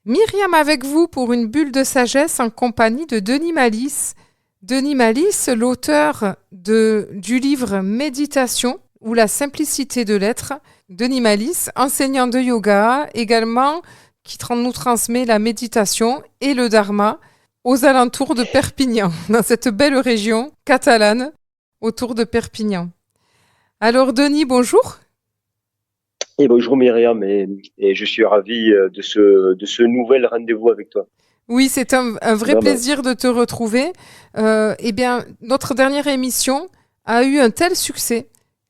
Myriam avec vous pour une bulle de sagesse en compagnie de Denis Malice. Denis Malice, l'auteur du livre Méditation ou la simplicité de l'être. Denis Malice, enseignant de yoga, également qui nous transmet la méditation et le dharma aux alentours de Perpignan, dans cette belle région catalane autour de Perpignan. Alors Denis, bonjour. Et bonjour Myriam, et je suis ravi de ce nouvel rendez-vous avec toi. Oui, c'est un vrai Vraiment. plaisir de te retrouver. Eh bien, notre dernière émission a eu un tel succès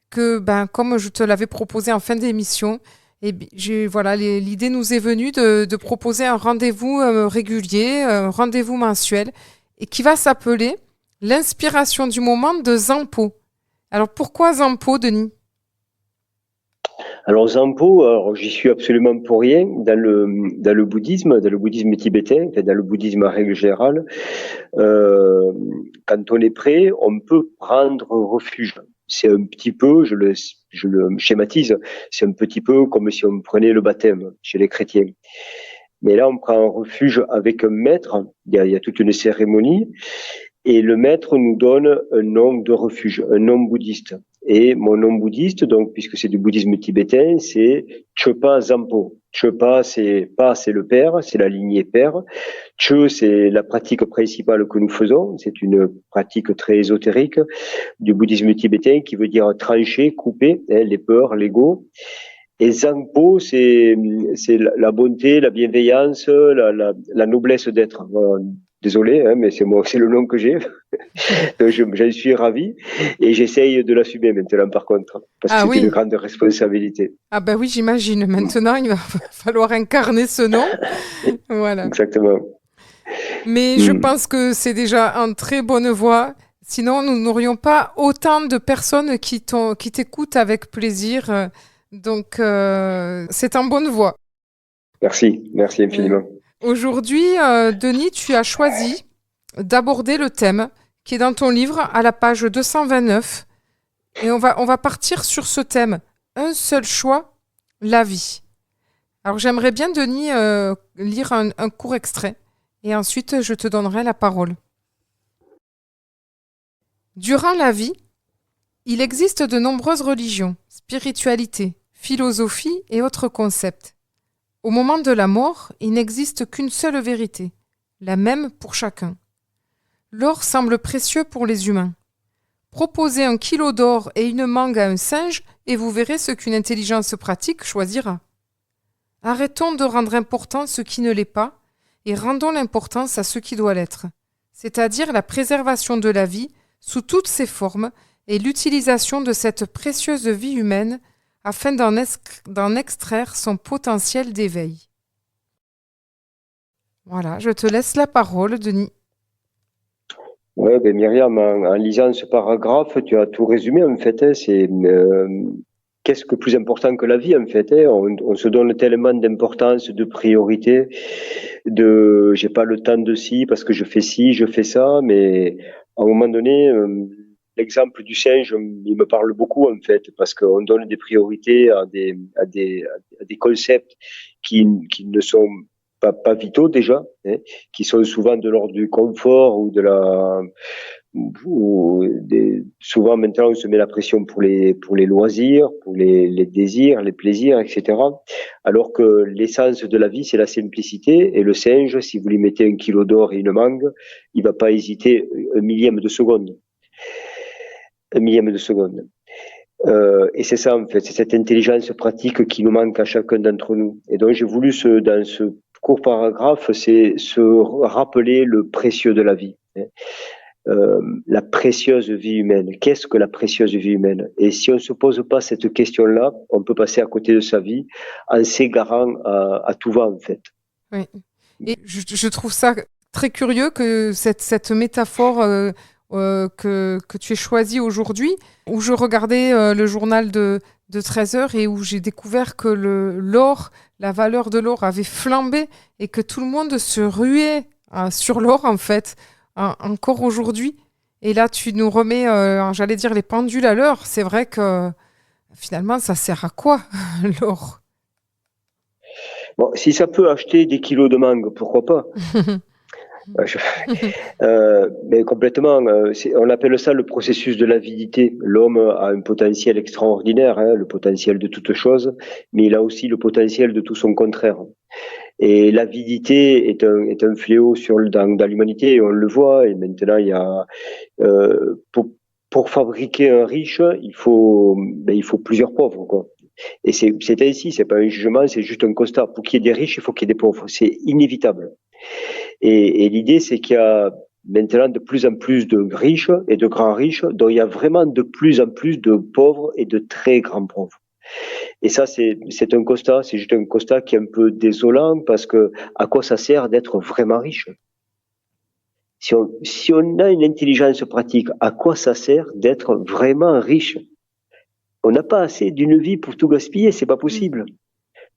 que, comme je te l'avais proposé en fin d'émission, l'idée nous est venue de proposer un rendez-vous régulier, un rendez-vous mensuel, et qui va s'appeler l'inspiration du moment de Zampo. Alors, pourquoi Zampo, Denis ? Alors Zampo, j'y suis absolument pour rien dans le bouddhisme tibétain, enfin, dans le bouddhisme en règle générale. Quand on est prêt, on peut prendre refuge. C'est un petit peu, je le schématise, c'est un petit peu comme si on prenait le baptême chez les chrétiens. Mais là, on prend un refuge avec un maître, il y a toute une cérémonie, et le maître nous donne un nom de refuge, un nom bouddhiste. Et mon nom bouddhiste, donc, puisque c'est du bouddhisme tibétain, c'est Chöpa Zampo. Chöpa, c'est le père, c'est la lignée père. Chö, c'est la pratique principale que nous faisons. C'est une pratique très ésotérique du bouddhisme tibétain qui veut dire trancher, couper, les peurs, l'ego. Et Zampo, c'est la bonté, la bienveillance, la noblesse d'être. Voilà. Désolé, mais c'est le nom que j'ai. Donc j'en suis ravi et j'essaye de l'assumer maintenant par contre, parce que c'est une grande responsabilité. Ah oui, j'imagine. Maintenant, il va falloir incarner ce nom. Voilà. Exactement. Mais je pense que c'est déjà en très bonne voie. Sinon, nous n'aurions pas autant de personnes qui t'écoutent avec plaisir. Donc, c'est en bonne voie. Merci infiniment. Aujourd'hui, Denis, tu as choisi d'aborder le thème qui est dans ton livre à la page 229. Et on va partir sur ce thème. Un seul choix, la vie. Alors, j'aimerais bien, Denis, lire un court extrait. Et ensuite, je te donnerai la parole. Durant la vie, il existe de nombreuses religions, spiritualités, philosophies et autres concepts. Au moment de la mort, il n'existe qu'une seule vérité, la même pour chacun. L'or semble précieux pour les humains. Proposez 1 kilo d'or et une mangue à un singe et vous verrez ce qu'une intelligence pratique choisira. Arrêtons de rendre important ce qui ne l'est pas et rendons l'importance à ce qui doit l'être, c'est-à-dire la préservation de la vie sous toutes ses formes et l'utilisation de cette précieuse vie humaine afin d'en extraire son potentiel d'éveil. Voilà, je te laisse la parole, Denis. Oui, Myriam, en lisant ce paragraphe, tu as tout résumé en fait. C'est qu'est-ce que plus important que la vie en fait. On se donne tellement d'importance, de priorité, j'ai pas le temps de ci parce que je fais ci, je fais ça, mais à un moment donné, l'exemple du singe, il me parle beaucoup en fait, parce qu'on donne des priorités à des concepts qui ne sont pas vitaux déjà, qui sont souvent de l'ordre du confort ou souvent maintenant on se met la pression pour les loisirs, pour les désirs, les plaisirs, etc. Alors que l'essence de la vie c'est la simplicité, et le singe, si vous lui mettez 1 kilo d'or et une mangue, il va pas hésiter un millième de seconde. Et c'est ça en fait, c'est cette intelligence pratique qui nous manque à chacun d'entre nous. Et donc j'ai voulu dans ce court paragraphe, c'est se rappeler le précieux de la vie. La précieuse vie humaine. Qu'est-ce que la précieuse vie humaine? Et si on ne se pose pas cette question-là, on peut passer à côté de sa vie en s'égarant à tout va en fait. Oui. Et je trouve ça très curieux que cette métaphore que tu aies choisie aujourd'hui, où je regardais le journal de 13h et où j'ai découvert que la valeur de l'or avait flambé et que tout le monde se ruait sur l'or en fait. Encore aujourd'hui. Et là, tu nous remets, j'allais dire, les pendules à l'heure. C'est vrai que finalement, ça sert à quoi, l'or ? Bon, si ça peut acheter des kilos de mangue, pourquoi pas? Je- mais complètement, on appelle ça le processus de l'avidité. L'homme a un potentiel extraordinaire, hein, le potentiel de toute chose, mais il a aussi le potentiel de tout son contraire. Et l'avidité est un fléau dans l'humanité, et on le voit. Et maintenant, il y a pour fabriquer un riche, il faut plusieurs pauvres, quoi. Et c'est ainsi, c'est pas un jugement, c'est juste un constat. Pour qu'il y ait des riches, il faut qu'il y ait des pauvres. C'est inévitable. Et l'idée, c'est qu'il y a maintenant de plus en plus de riches et de grands riches, dont il y a vraiment de plus en plus de pauvres et de très grands pauvres. Et ça, c'est un constat, c'est juste un constat qui est un peu désolant parce que à quoi ça sert d'être vraiment riche? Si on a une intelligence pratique, à quoi ça sert d'être vraiment riche? On n'a pas assez d'une vie pour tout gaspiller, c'est pas possible.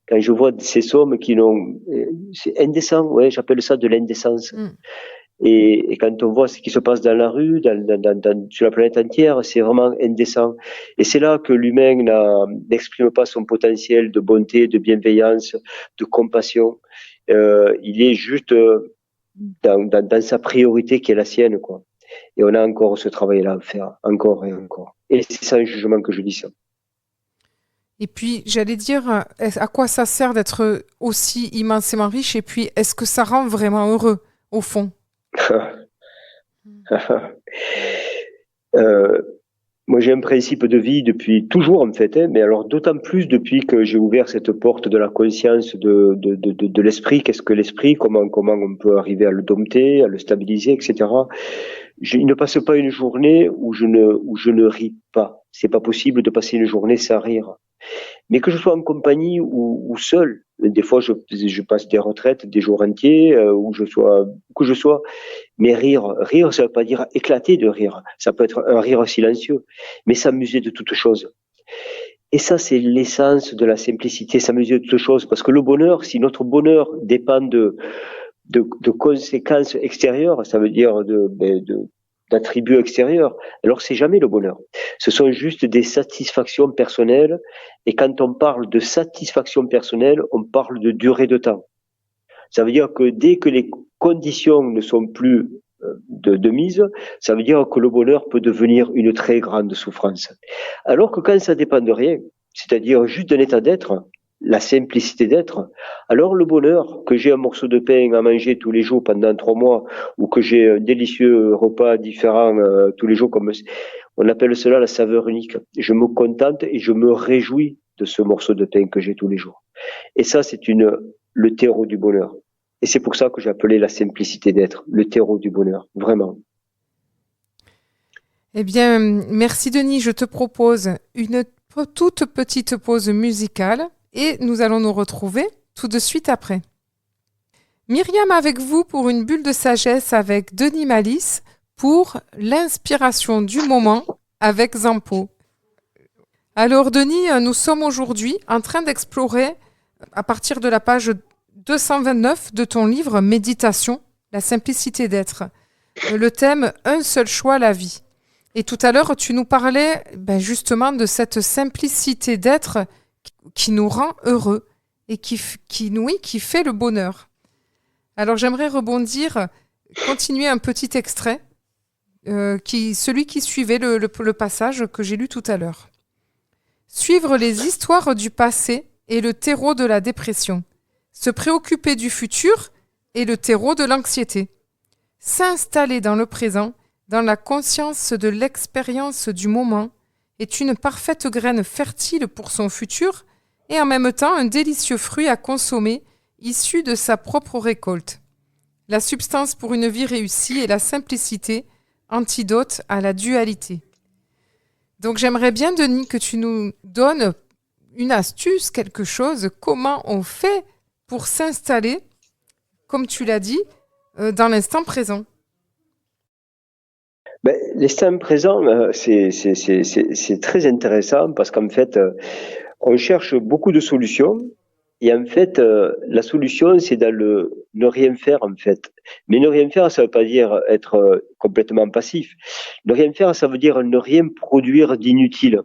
Quand je vois ces sommes qui n'ont, c'est indécent, ouais, j'appelle ça de l'indécence. Et quand on voit ce qui se passe dans la rue, sur la planète entière, c'est vraiment indécent. Et c'est là que l'humain n'exprime pas son potentiel de bonté, de bienveillance, de compassion. Il est juste dans sa priorité qui est la sienne, quoi. Et on a encore ce travail-là à faire, encore et encore. Et c'est sans jugement que je dis ça. Et puis, j'allais dire, à quoi ça sert d'être aussi immensément riche? Et puis, est-ce que ça rend vraiment heureux, au fond? euh, Moi, j'ai un principe de vie depuis toujours, en fait, hein, mais alors d'autant plus depuis que j'ai ouvert cette porte de la conscience de l'esprit. Qu'est-ce que l'esprit? Comment on peut arriver à le dompter, à le stabiliser, etc. Il ne passe pas une journée où je ne ris pas. C'est pas possible de passer une journée sans rire. Mais que je sois en compagnie ou seul, des fois je passe des retraites, des jours entiers, où que je sois, mais rire, ça veut pas dire éclater de rire, ça peut être un rire silencieux, mais s'amuser de toutes choses. Et ça, c'est l'essence de la simplicité, s'amuser de toutes choses, parce que le bonheur, si notre bonheur dépend de conséquences extérieures, ça veut dire d'attributs extérieurs, alors c'est jamais le bonheur. Ce sont juste des satisfactions personnelles, et quand on parle de satisfaction personnelle, on parle de durée de temps. Ça veut dire que dès que les conditions ne sont plus de mise, ça veut dire que le bonheur peut devenir une très grande souffrance. Alors que quand ça dépend de rien, c'est-à-dire juste d'un état d'être, la simplicité d'être, alors le bonheur, que j'ai un morceau de pain à manger tous les jours pendant 3 mois, ou que j'ai un délicieux repas différent tous les jours, comme on appelle cela la saveur unique. Je me contente et je me réjouis de ce morceau de pain que j'ai tous les jours. Et ça, c'est le terreau du bonheur. Et c'est pour ça que j'ai appelé la simplicité d'être, le terreau du bonheur, vraiment. Eh bien, merci Denis. Je te propose une toute petite pause musicale et nous allons nous retrouver tout de suite après. Myriam avec vous pour une bulle de sagesse avec Denis Malice pour l'inspiration du moment avec Zampo. Alors Denis, nous sommes aujourd'hui en train d'explorer à partir de la page 229 de ton livre Méditation, la simplicité d'être, le thème Un seul choix, la vie. Et tout à l'heure, tu nous parlais justement de cette simplicité d'être qui nous rend heureux et qui fait le bonheur. Alors j'aimerais rebondir, continuer un petit extrait, celui qui suivait le passage que j'ai lu tout à l'heure. Suivre les histoires du passé est le terreau de la dépression. Se préoccuper du futur est le terreau de l'anxiété. S'installer dans le présent, dans la conscience de l'expérience du moment, est une parfaite graine fertile pour son futur et en même temps un délicieux fruit à consommer issu de sa propre récolte. La substance pour une vie réussie est la simplicité, antidote à la dualité. Donc j'aimerais bien, Denis, que tu nous donnes une astuce, quelque chose, comment on fait pour s'installer, comme tu l'as dit, dans l'instant présent. L'instant présent, c'est très intéressant parce qu'en fait, on cherche beaucoup de solutions Et en fait, la solution, c'est dans le ne rien faire, en fait. Mais ne rien faire, ça veut pas dire être complètement passif. Ne rien faire, ça veut dire ne rien produire d'inutile.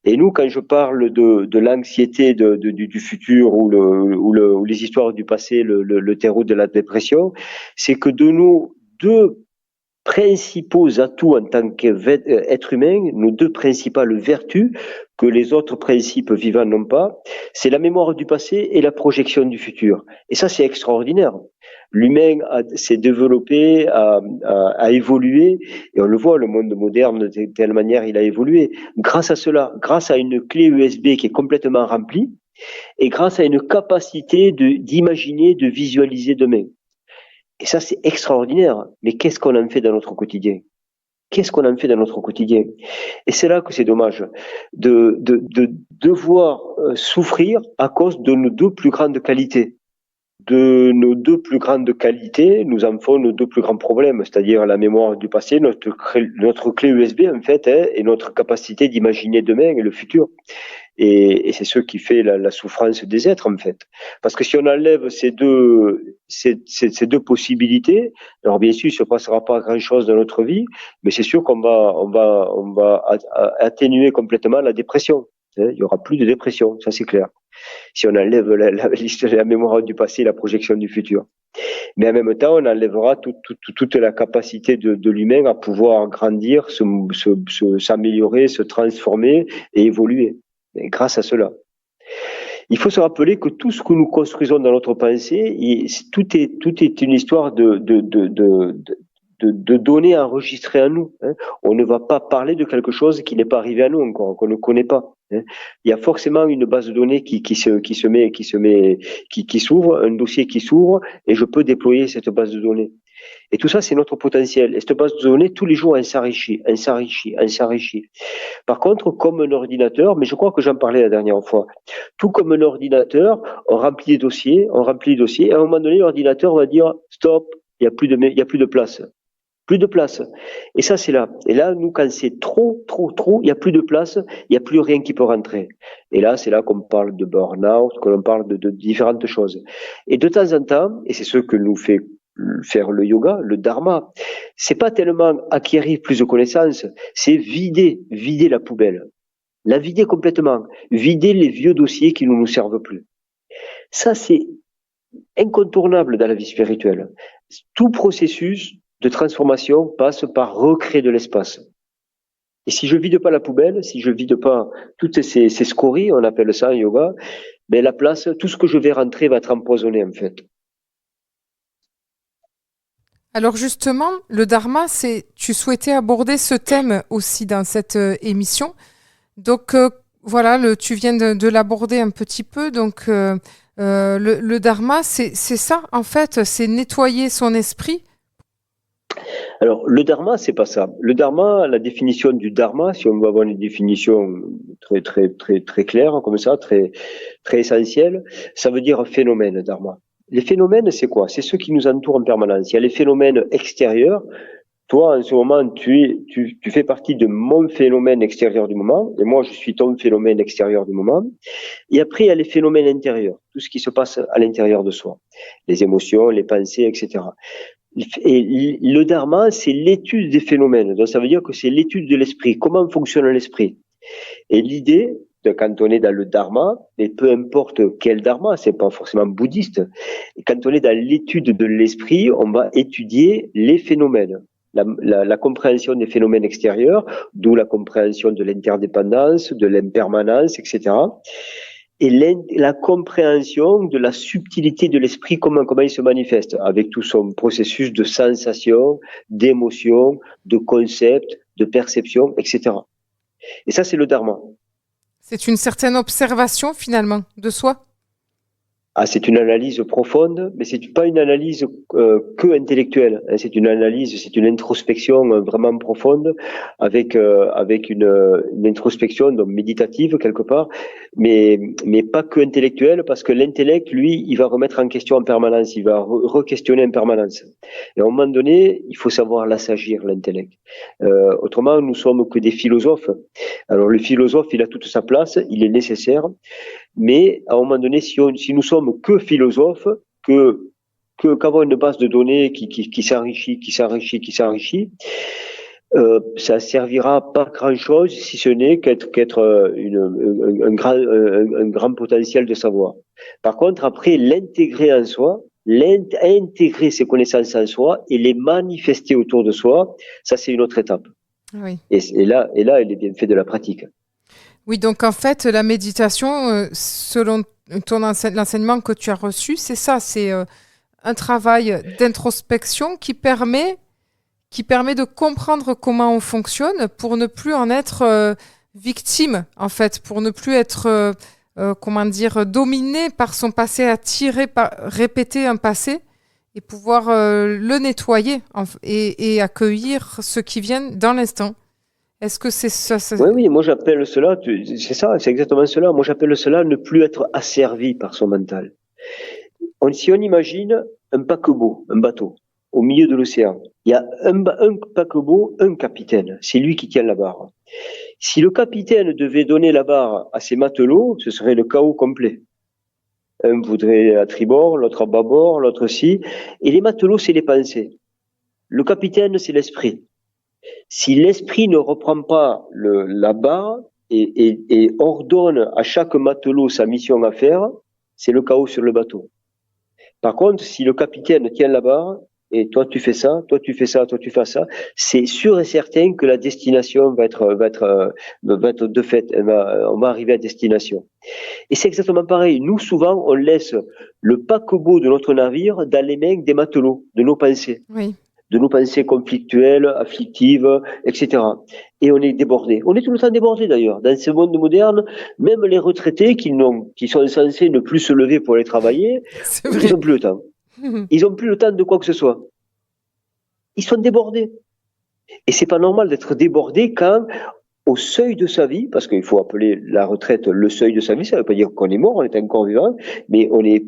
Et nous, quand je parle de l'anxiété du futur ou les histoires du passé, le terreau de la dépression, c'est que de nos deux principaux atouts en tant qu'être humain, nos deux principales vertus que les autres principes vivants n'ont pas, c'est la mémoire du passé et la projection du futur. Et ça, c'est extraordinaire. L'humain s'est développé, a évolué, et on le voit, le monde moderne, de telle manière, il a évolué. Grâce à cela, grâce à une clé USB qui est complètement remplie, et grâce à une capacité d'imaginer, de visualiser demain. Et ça, c'est extraordinaire. Mais qu'est-ce qu'on en fait dans notre quotidien? Qu'est-ce qu'on en fait dans notre quotidien? Et c'est là que c'est dommage de devoir souffrir à cause de nos deux plus grandes qualités. De nos deux plus grandes qualités, nous en font nos deux plus grands problèmes, c'est-à-dire la mémoire du passé, notre clé USB en fait, et notre capacité d'imaginer demain et le futur. Et c'est ce qui fait la souffrance des êtres, en fait. Parce que si on enlève ces deux possibilités, alors bien sûr, il ne se passera pas grand-chose dans notre vie, mais c'est sûr qu'on va atténuer complètement la dépression. Il n'y aura plus de dépression, ça c'est clair. Si on enlève la mémoire du passé et la projection du futur. Mais en même temps, on enlèvera toute la capacité de l'humain à pouvoir grandir, s'améliorer, se transformer et évoluer. Et grâce à cela. Il faut se rappeler que tout ce que nous construisons dans notre pensée, tout est une histoire de données enregistrées en nous. On ne va pas parler de quelque chose qui n'est pas arrivé à nous encore, qu'on ne connaît pas. Il y a forcément une base de données qui s'ouvre, un dossier qui s'ouvre, et je peux déployer cette base de données. Et tout ça, c'est notre potentiel. Et cette base de données, tous les jours, elle s'enrichit. Par contre, comme un ordinateur, mais je crois que j'en parlais la dernière fois, tout comme un ordinateur, on remplit les dossiers, et à un moment donné, l'ordinateur va dire stop, il y a plus de place. Plus de place. Et ça, c'est là. Et là, nous, quand c'est trop, il n'y a plus de place, il n'y a plus rien qui peut rentrer. Et là, c'est là qu'on parle de burn-out, que l'on parle de différentes choses. Et de temps en temps, et c'est ce que nous fait faire le yoga, le dharma, c'est pas tellement acquérir plus de connaissances, c'est vider la poubelle. La vider complètement. Vider les vieux dossiers qui ne nous servent plus. Ça, c'est incontournable dans la vie spirituelle. Tout processus de transformation passe par recréer de l'espace. Et si je vide pas la poubelle, si je vide pas toutes ces scories, on appelle ça en yoga, ben la place, tout ce que je vais rentrer va être empoisonné en fait. Alors justement, le dharma, tu souhaitais aborder ce thème aussi dans cette émission. Donc voilà, tu viens de l'aborder un petit peu. Donc le dharma, c'est ça en fait, c'est nettoyer son esprit. Alors le dharma, c'est pas ça. Le dharma, la définition du dharma, si on veut avoir une définition très claire comme ça, très essentielle, ça veut dire phénomène dharma. Les phénomènes, c'est quoi? C'est ceux qui nous entourent en permanence. Il y a les phénomènes extérieurs. Toi, en ce moment, tu fais partie de mon phénomène extérieur du moment, et moi, je suis ton phénomène extérieur du moment. Et après, il y a les phénomènes intérieurs, tout ce qui se passe à l'intérieur de soi, les émotions, les pensées, etc. Et le dharma, c'est l'étude des phénomènes. Donc, ça veut dire que c'est l'étude de l'esprit. Comment fonctionne l'esprit? Et l'idée, quand on est dans le dharma, et peu importe quel dharma, c'est pas forcément bouddhiste, et quand on est dans l'étude de l'esprit, on va étudier les phénomènes. La compréhension des phénomènes extérieurs, d'où la compréhension de l'interdépendance, de l'impermanence, etc. Et la compréhension de la subtilité de l'esprit, comment il se manifeste, avec tout son processus de sensation, d'émotion, de concept, de perception, etc. Et ça, c'est le dharma. C'est une certaine observation finalement de soi. Ah, c'est une analyse profonde, mais c'est pas une analyse que intellectuelle. Hein. C'est une analyse, c'est une introspection vraiment profonde, avec une introspection donc méditative quelque part, mais pas que intellectuelle, parce que l'intellect, lui, il va remettre en question en permanence, il va re-questionner en permanence. Et à un moment donné, il faut savoir l'assagir, l'intellect. Autrement, nous sommes que des philosophes. Alors le philosophe, il a toute sa place, il est nécessaire. Mais à un moment donné, si nous sommes que philosophes, qu'avoir une base de données qui s'enrichit, ça servira pas grand-chose si ce n'est qu'être un grand potentiel de savoir. Par contre, après, l'intégrer en soi, intégrer ces connaissances en soi et les manifester autour de soi, ça c'est une autre étape. Oui. Et là, elle est bien faite de la pratique. Oui, donc en fait, la méditation, selon l'enseignement que tu as reçu, c'est ça, c'est un travail d'introspection qui permet de comprendre comment on fonctionne pour ne plus en être victime, en fait, pour ne plus être, dominé par son passé, répéter un passé et pouvoir le nettoyer et accueillir ce qui vient dans l'instant. Est-ce que c'est ça? Oui, moi j'appelle cela, c'est ça, c'est exactement cela. Moi j'appelle cela ne plus être asservi par son mental. Si on imagine un paquebot, un bateau, au milieu de l'océan, il y a un paquebot, un capitaine, c'est lui qui tient la barre. Si le capitaine devait donner la barre à ses matelots, ce serait le chaos complet. Un voudrait à tribord, l'autre à bâbord, l'autre ci, et les matelots c'est les pensées. Le capitaine c'est l'esprit. Si l'esprit ne reprend pas la barre et ordonne à chaque matelot sa mission à faire, c'est le chaos sur le bateau. Par contre, si le capitaine tient la barre, et toi tu fais ça, toi tu fais ça, toi tu fais ça, c'est sûr et certain que la destination va être de fait, on va arriver à destination. Et c'est exactement pareil. Nous, souvent, on laisse le paquebot de notre navire dans les mains des matelots, de nos pensées. Oui. De nos pensées conflictuelles, afflictives, etc. Et on est débordé. On est tout le temps débordé d'ailleurs. Dans ce monde moderne, même les retraités qui sont censés ne plus se lever pour aller travailler, ils n'ont plus le temps. Ils n'ont plus le temps de quoi que ce soit. Ils sont débordés. Et c'est pas normal d'être débordé quand, au seuil de sa vie, parce qu'il faut appeler la retraite le seuil de sa vie, ça ne veut pas dire qu'on est mort, on est encore vivant, mais on est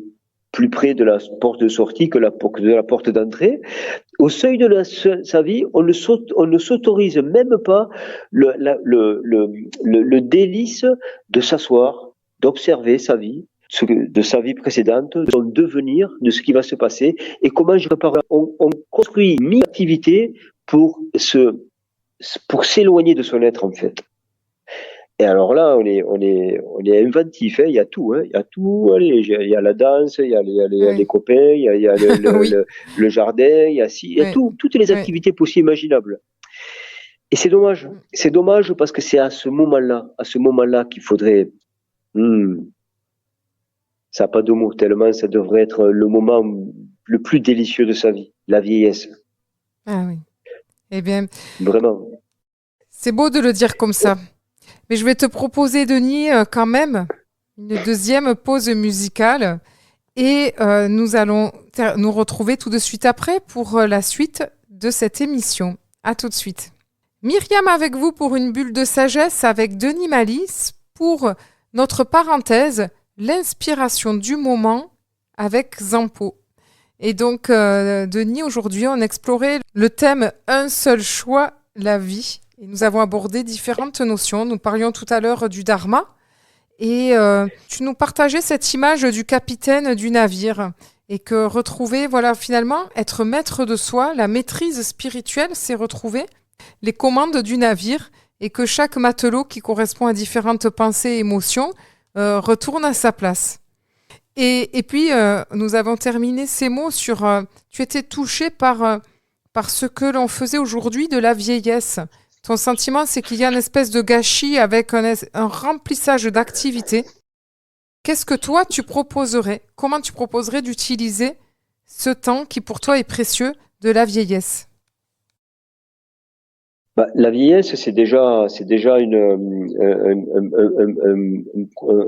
plus près de la porte de sortie que de la porte d'entrée. Au seuil de sa vie, on ne s'autorise même pas le délice de s'asseoir, d'observer sa vie, de sa vie précédente, de son devenir, de ce qui va se passer et comment je prépare. On construit une activité pour s'éloigner de son être en fait. Et alors là, on est inventif, hein. Il y a tout, hein. Il y a tout. Allez, il y a la danse, il y a les copains, il y a le jardin, il y a toutes les activités possibles imaginables. Et c'est dommage. C'est dommage parce que c'est à ce moment-là qu'il faudrait. Ça n'a pas de mots, tellement ça devrait être le moment le plus délicieux de sa vie, la vieillesse. Ah oui. Eh bien. Vraiment. C'est beau de le dire comme ça. Mais je vais te proposer, Denis, quand même, une deuxième pause musicale. Et nous allons nous retrouver tout de suite après pour la suite de cette émission. À tout de suite. Myriam avec vous pour une bulle de sagesse avec Denis Malice pour notre parenthèse, l'inspiration du moment avec Zampo. Et donc, Denis, aujourd'hui, on explorait le thème « Un seul choix, la vie ». Et nous avons abordé différentes notions. Nous parlions tout à l'heure du dharma. Et tu nous partageais cette image du capitaine du navire. Et que retrouver, voilà, finalement, être maître de soi, la maîtrise spirituelle, c'est retrouver les commandes du navire. Et que chaque matelot qui correspond à différentes pensées et émotions retourne à sa place. Et puis, nous avons terminé ces mots sur... tu étais touché par ce que l'on faisait aujourd'hui de la vieillesse. Ton sentiment, c'est qu'il y a une espèce de gâchis avec un remplissage d'activités. Qu'est-ce que toi, tu proposerais? Comment tu proposerais d'utiliser ce temps qui, pour toi, est précieux de la vieillesse? La vieillesse, c'est déjà un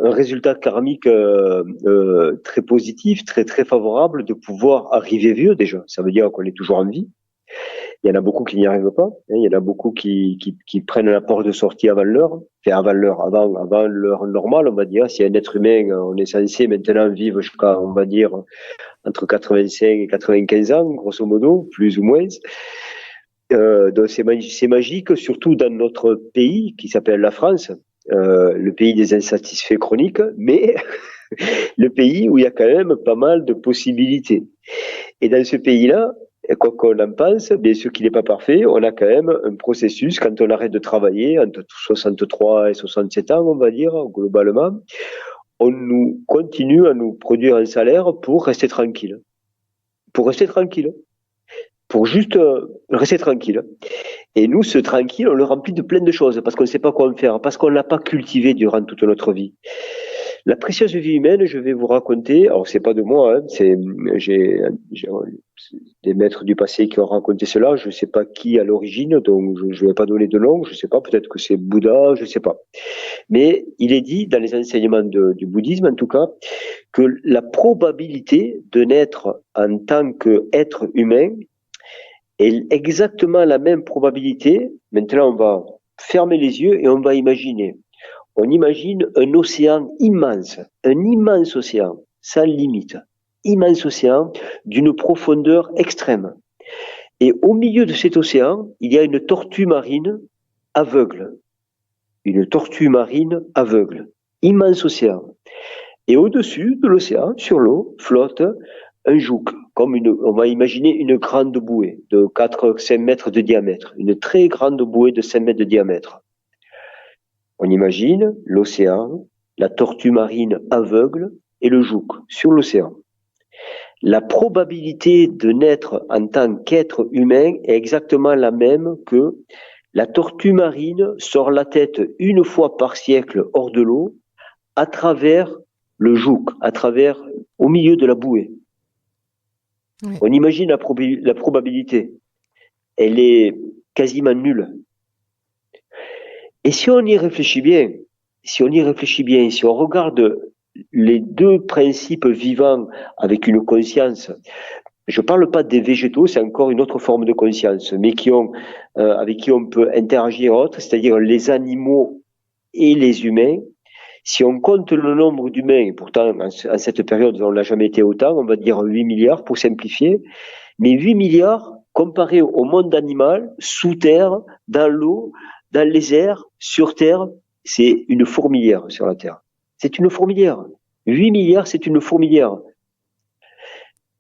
résultat karmique très positif, très très favorable de pouvoir arriver vieux déjà. Ça veut dire qu'on est toujours en vie. Il y en a beaucoup qui n'y arrivent pas. Il y en a beaucoup qui prennent la porte de sortie avant l'heure, avant l'heure normale, on va dire. Si un être humain, on est censé maintenant vivre jusqu'à, on va dire, entre 85 et 95 ans, grosso modo, plus ou moins. Donc c'est magique, surtout dans notre pays qui s'appelle la France, le pays des insatisfaits chroniques, mais le pays où il y a quand même pas mal de possibilités. Et dans ce pays-là, quoi qu'on en pense, bien sûr qu'il n'est pas parfait, on a quand même un processus, quand on arrête de travailler, entre 63 et 67 ans, on va dire, globalement, on nous continue à nous produire un salaire pour rester tranquille. Pour rester tranquille. Pour juste rester tranquille. Et nous, ce tranquille, on le remplit de plein de choses, parce qu'on ne sait pas quoi en faire, parce qu'on ne l'a pas cultivé durant toute notre vie. La précieuse vie humaine, je vais vous raconter, alors c'est pas de moi, hein, j'ai des maîtres du passé qui ont raconté cela, je ne sais pas qui à l'origine, donc je ne vais pas donner de nom, je ne sais pas, peut-être que c'est Bouddha, je ne sais pas. Mais il est dit, dans les enseignements du bouddhisme en tout cas, que la probabilité de naître en tant qu'être humain est exactement la même probabilité. Maintenant, on va fermer les yeux et on va imaginer. On imagine un océan immense, un immense océan, sans limite, immense océan d'une profondeur extrême. Et au milieu de cet océan, il y a une tortue marine aveugle. Une tortue marine aveugle. Immense océan. Et au-dessus de l'océan, sur l'eau, flotte un jouk, comme on va imaginer une grande bouée de 4-5 mètres de diamètre, une très grande bouée de 5 mètres de diamètre. On imagine l'océan, la tortue marine aveugle et le jouk sur l'océan. La probabilité de naître en tant qu'être humain est exactement la même que la tortue marine sort la tête une fois par siècle hors de l'eau à travers le jouk, au milieu de la bouée. Oui. On imagine la probabilité. Elle est quasiment nulle. Et si on y réfléchit bien, si on regarde les deux principes vivants avec une conscience, je ne parle pas des végétaux, c'est encore une autre forme de conscience, mais avec qui on peut interagir autre, c'est-à-dire les animaux et les humains. Si on compte le nombre d'humains, et pourtant en cette période on n'a jamais été autant, on va dire 8 milliards pour simplifier, mais 8 milliards comparé au monde animal, sous terre, dans l'eau, dans les airs, sur terre, c'est une fourmilière sur la Terre. C'est une fourmilière. 8 milliards, c'est une fourmilière.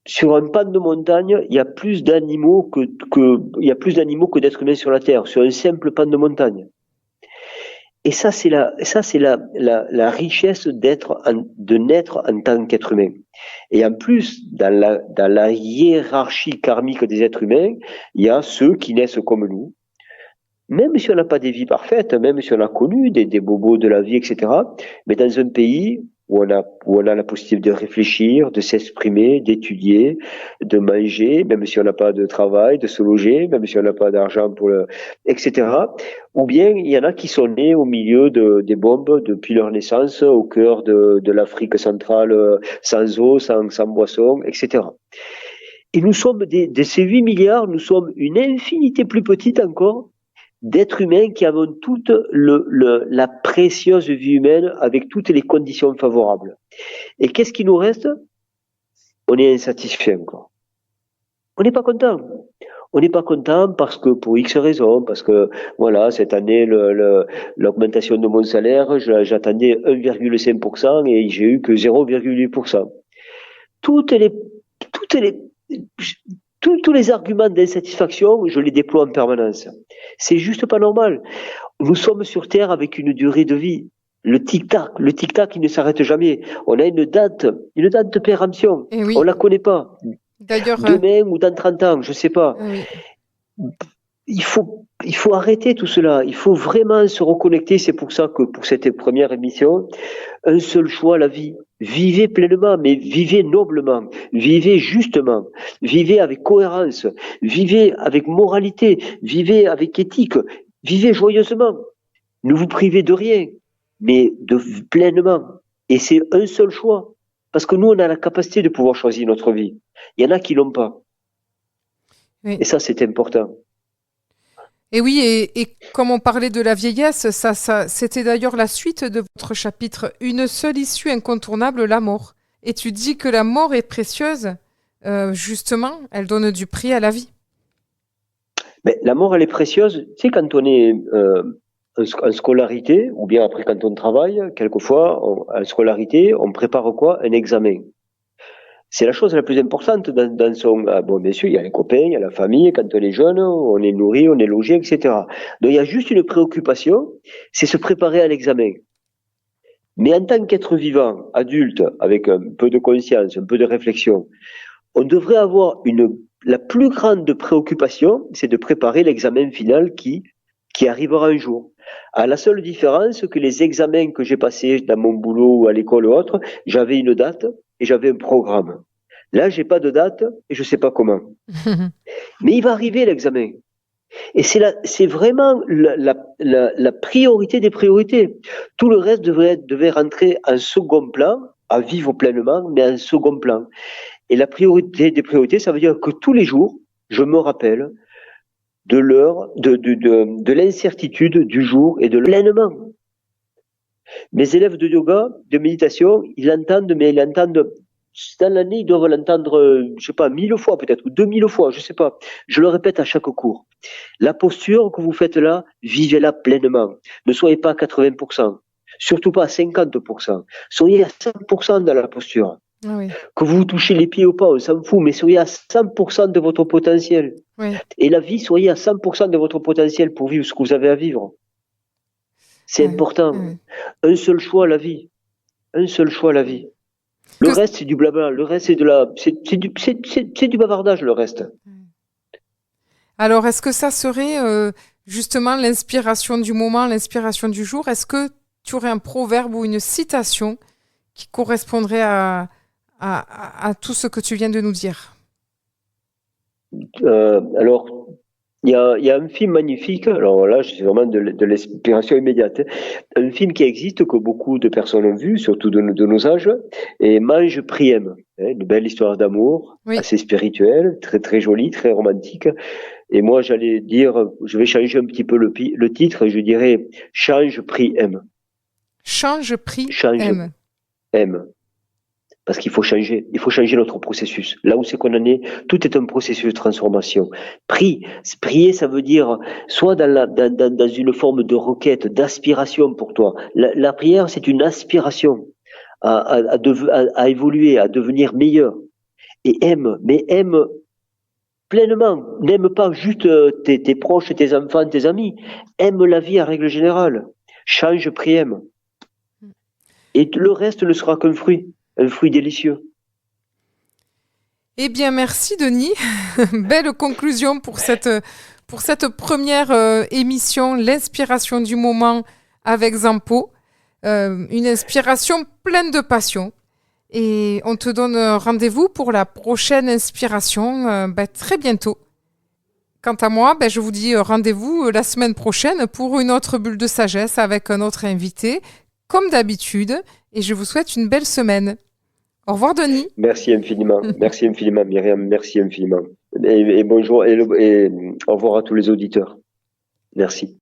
Sur un pan de montagne, il y a plus d'animaux que d'êtres humains sur la Terre, sur un simple pan de montagne. Et ça, c'est la richesse de naître en tant qu'être humain. Et en plus, dans la hiérarchie karmique des êtres humains, il y a ceux qui naissent comme nous. Même si on n'a pas des vies parfaites, même si on a connu des bobos de la vie, etc. Mais dans un pays où on a la possibilité de réfléchir, de s'exprimer, d'étudier, de manger, même si on n'a pas de travail, de se loger, même si on n'a pas d'argent etc. Ou bien il y en a qui sont nés au milieu des bombes depuis leur naissance, au cœur de l'Afrique centrale, sans eau, sans boisson, etc. Et nous sommes de ces 8 milliards, nous sommes une infinité plus petite encore d'êtres humains qui avons toute la précieuse vie humaine avec toutes les conditions favorables. Et qu'est-ce qui nous reste? On est insatisfait encore. On n'est pas content. On n'est pas content parce que, pour X raisons, parce que, voilà, cette année, l'augmentation de mon salaire, j'attendais 1,5% et j'ai eu que 0,8%. Tous les arguments d'insatisfaction, je les déploie en permanence. C'est juste pas normal. Nous sommes sur Terre avec une durée de vie. Le tic-tac, il ne s'arrête jamais. On a une date de péremption. Oui. On la connaît pas. D'ailleurs, demain ou dans 30 ans, je sais pas. Oui. Il faut arrêter tout cela. Il faut vraiment se reconnecter. C'est pour ça que pour cette première émission, un seul choix, la vie. Vivez pleinement, mais vivez noblement, vivez justement, vivez avec cohérence, vivez avec moralité, vivez avec éthique. Vivez joyeusement. Ne vous privez de rien, mais de pleinement. Et c'est un seul choix. Parce que nous, on a la capacité de pouvoir choisir notre vie. Il y en a qui l'ont pas. Oui. Et ça, c'est important. Et oui, et comme on parlait de la vieillesse, c'était d'ailleurs la suite de votre chapitre. Une seule issue incontournable, la mort. Et tu dis que la mort est précieuse, justement, elle donne du prix à la vie. Mais la mort, elle est précieuse. Tu sais, quand on est en scolarité, ou bien après quand on travaille, quelquefois, en scolarité, on prépare quoi? Un examen. C'est la chose la plus importante dans son... Ah bon, bien sûr, il y a les copains, il y a la famille. Quand on est jeune, on est nourri, on est logé, etc. Donc, il y a juste une préoccupation, c'est se préparer à l'examen. Mais en tant qu'être vivant, adulte, avec un peu de conscience, un peu de réflexion, on devrait avoir la plus grande préoccupation, c'est de préparer l'examen final qui arrivera un jour. À la seule différence que les examens que j'ai passés dans mon boulot ou à l'école ou autre, j'avais une date et j'avais un programme. Là, j'ai pas de date et je sais pas comment. Mais il va arriver l'examen. Et c'est vraiment la priorité des priorités. Tout le reste devait rentrer en second plan, à vivre pleinement, mais en second plan. Et la priorité des priorités, ça veut dire que tous les jours, je me rappelle de l'heure, de l'incertitude du jour et de pleinement. Mes élèves de yoga, de méditation, ils l'entendent, mais ils l'entendent dans l'année, ils doivent l'entendre, je sais pas, 1000 fois peut-être, ou 2000 fois, je sais pas. Je le répète à chaque cours. La posture que vous faites là, vivez-la pleinement. Ne soyez pas à 80%, surtout pas à 50%. Soyez à 100% dans la posture. Oui. Que vous touchez les pieds ou pas, on s'en fout, mais soyez à 100% de votre potentiel. Oui. Et la vie, soyez à 100% de votre potentiel pour vivre ce que vous avez à vivre. C'est important. Un seul choix, la vie. Un seul choix, la vie. Le reste, c'est du blabla. Le reste, c'est du bavardage, le reste. Alors, est-ce que ça serait justement l'inspiration du moment, l'inspiration du jour? Est-ce que tu aurais un proverbe ou une citation qui correspondrait à tout ce que tu viens de nous dire? Alors, il y a un film magnifique, alors là, c'est vraiment de l'inspiration immédiate. Un film qui existe, que beaucoup de personnes ont vu, surtout de nos âges, et Mange, prie, aime. Une belle histoire d'amour, Oui. assez spirituelle, très très jolie, très romantique. Et moi, j'allais dire, je vais changer un petit peu le titre, et je dirais Change, prie, aime. Change, prie, Change, aime. Parce qu'il faut changer notre processus. Là où c'est qu'on en est, tout est un processus de transformation. Prier, ça veut dire soit dans une forme de requête, d'aspiration pour toi. La prière, c'est une aspiration à évoluer, à devenir meilleur. Et mais aime pleinement. N'aime pas juste tes proches, tes enfants, tes amis. Aime la vie en règle générale. Change, prie, aime. Et le reste ne sera qu'un fruit. Un fruit délicieux. Eh bien, merci Denis. Belle conclusion pour cette première émission, l'inspiration du moment avec Zampo. Une inspiration pleine de passion. Et on te donne rendez-vous pour la prochaine inspiration très bientôt. Quant à moi, je vous dis rendez-vous la semaine prochaine pour une autre bulle de sagesse avec un autre invité, comme d'habitude. Et je vous souhaite une belle semaine. Au revoir, Denis. Merci infiniment. Merci infiniment, Myriam. Merci infiniment. Et bonjour et au revoir à tous les auditeurs. Merci.